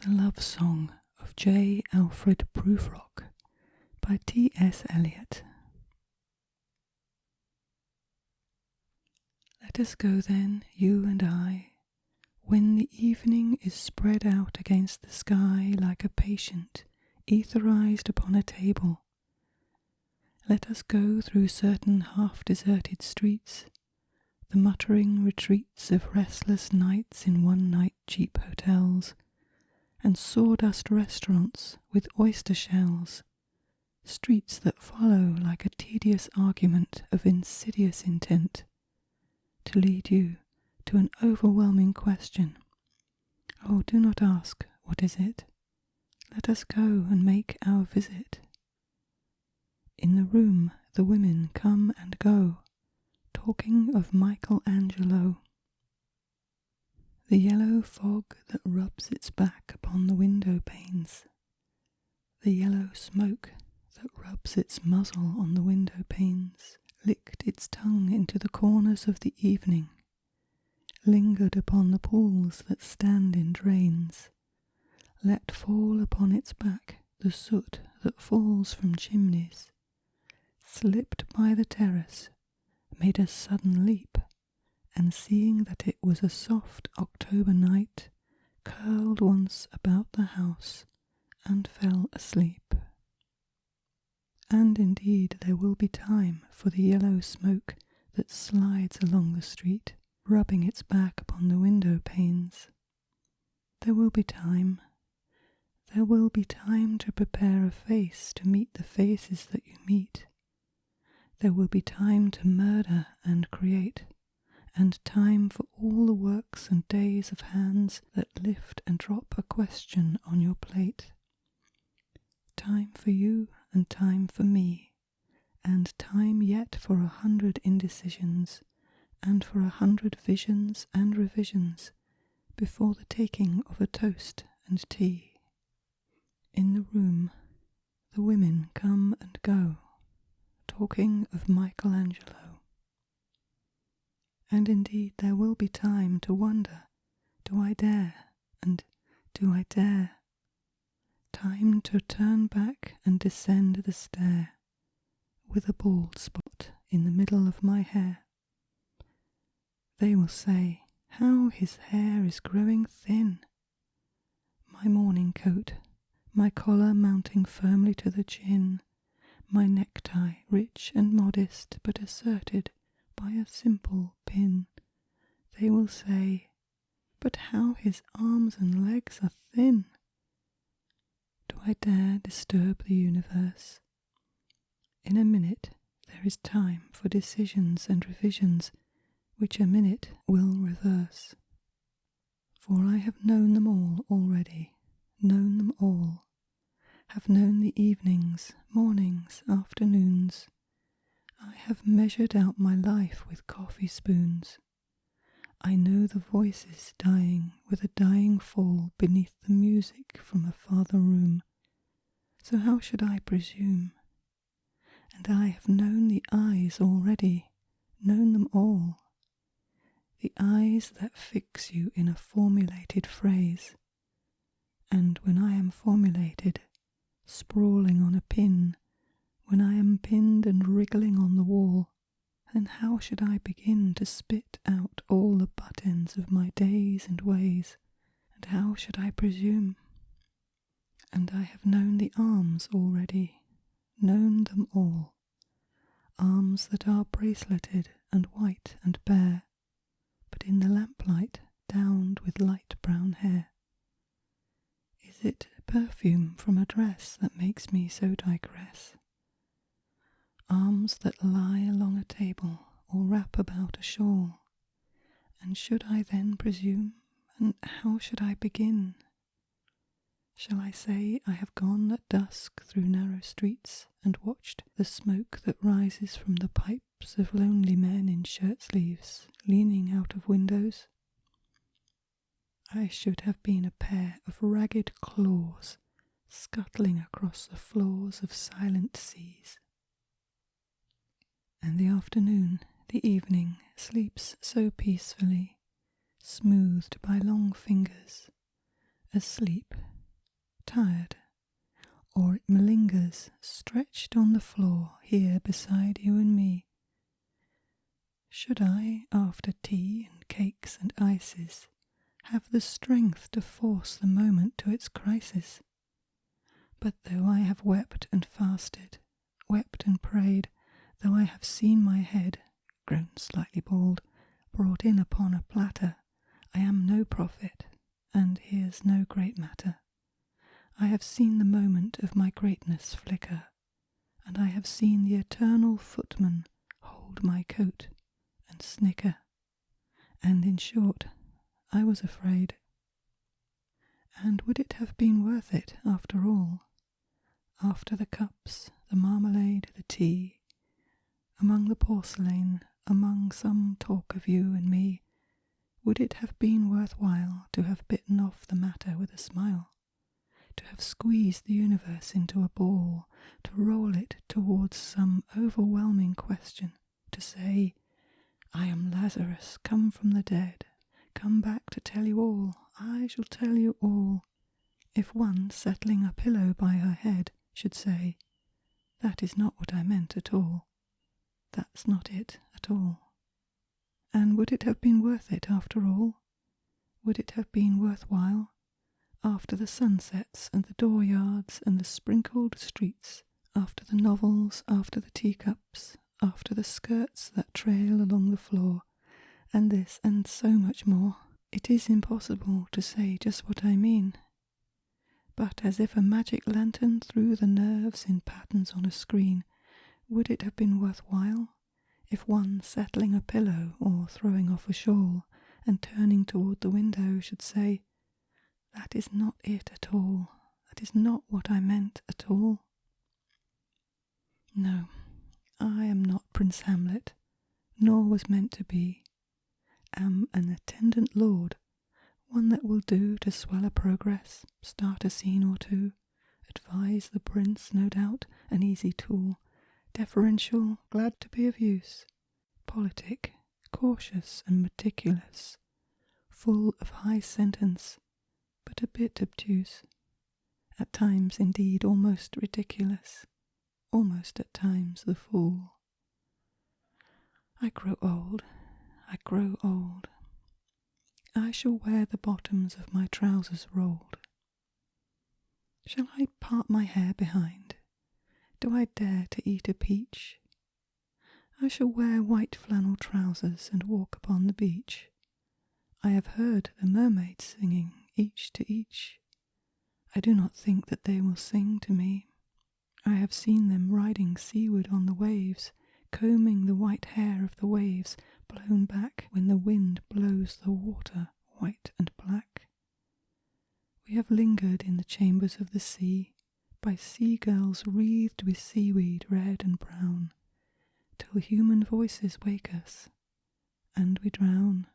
The Love Song of J. Alfred Prufrock by T.S. Eliot. Let us go then, you and I, when the evening is spread out against the sky like a patient etherized upon a table. Let us go through certain half-deserted streets, the muttering retreats of restless nights in one-night cheap hotels, and sawdust restaurants with oyster shells, streets that follow like a tedious argument of insidious intent, to lead you to an overwhelming question. Oh, do not ask, what is it? Let us go and make our visit. In the room the women come and go, talking of Michelangelo. The yellow fog that rubs its back upon the window panes, the yellow smoke that rubs its muzzle on the window panes, licked its tongue into the corners of the evening, lingered upon the pools that stand in drains, let fall upon its back the soot that falls from chimneys, slipped by the terrace, made a sudden leap, and seeing that it was a soft October night, curled once about the house and fell asleep. And indeed there will be time for the yellow smoke that slides along the street, rubbing its back upon the window panes. There will be time. There will be time to prepare a face to meet the faces that you meet. There will be time to murder and create, and time for all the works and days of hands that lift and drop a question on your plate. Time for you and time for me, and time yet for 100 indecisions, and for 100 visions and revisions before the taking of a toast and tea. In the room the women come and go, talking of Michelangelo. And indeed there will be time to wonder, do I dare, and do I dare? Time to turn back and descend the stair, with a bald spot in the middle of my hair. They will say, how his hair is growing thin. My morning coat, my collar mounting firmly to the chin, my necktie rich and modest but asserted by a simple pin. They will say, but how his arms and legs are thin. Do I dare disturb the universe? In a minute there is time for decisions and revisions, which a minute will reverse. For I have known them all already, known them all, have known the evenings, mornings, afternoons. I have measured out my life with coffee spoons. I know the voices dying with a dying fall beneath the music from a farther room. So how should I presume? And I have known the eyes already, known them all. The eyes that fix you in a formulated phrase. And when I am formulated, sprawling on a pin, when I am pinned and wriggling on the wall, then how should I begin to spit out all the butt-ends of my days and ways, and how should I presume? And I have known the arms already, known them all, arms that are braceleted and white and bare, but in the lamplight downed with light brown hair. Is it perfume from a dress that makes me so digress? Arms that lie along a table or wrap about a shawl, and should I then presume, and how should I begin? Shall I say I have gone at dusk through narrow streets and watched the smoke that rises from the pipes of lonely men in shirt-sleeves leaning out of windows? I should have been a pair of ragged claws scuttling across the floors of silent seas. And the afternoon, the evening, sleeps so peacefully, smoothed by long fingers, asleep tired, or it malingers stretched on the floor here beside you and me. Should I, after tea and cakes and ices, have the strength to force the moment to its crisis? But though I have wept and fasted, wept and prayed, though I have seen my head, grown slightly bald, brought in upon a platter, I am no prophet, and here's no great matter. I have seen the moment of my greatness flicker, and I have seen the eternal footman hold my coat and snicker, and in short, I was afraid. And would it have been worth it after all? After the cups, the marmalade, the tea, among the porcelain, among some talk of you and me, would it have been worth while to have bitten off the matter with a smile? To have squeezed the universe into a ball, to roll it towards some overwhelming question, to say, I am Lazarus come from the dead, come back to tell you all, I shall tell you all, if one settling a pillow by her head should say, that is not what I meant at all, that's not it at all. And would it have been worth it after all? Would it have been worth while? After the sunsets and the dooryards and the sprinkled streets, after the novels, after the teacups, after the skirts that trail along the floor, and this and so much more, it is impossible to say just what I mean. But as if a magic lantern threw the nerves in patterns on a screen, would it have been worth while if one settling a pillow or throwing off a shawl and turning toward the window should say, that is not it at all, that is not what I meant at all? No, I am not Prince Hamlet, nor was meant to be, am an attendant lord, one that will do to swell a progress, start a scene or two, advise the prince, no doubt, an easy tool, deferential, glad to be of use, politic, cautious and meticulous, full of high sentence, but a bit obtuse, at times indeed almost ridiculous, almost at times the fool. I grow old, I grow old. I shall wear the bottoms of my trousers rolled. Shall I part my hair behind? Do I dare to eat a peach? I shall wear white flannel trousers and walk upon the beach. I have heard the mermaids singing, each to each. I do not think that they will sing to me. I have seen them riding seaward on the waves, combing the white hair of the waves, blown back when the wind blows the water white and black. We have lingered in the chambers of the sea, by seagulls wreathed with seaweed red and brown, till human voices wake us, and we drown.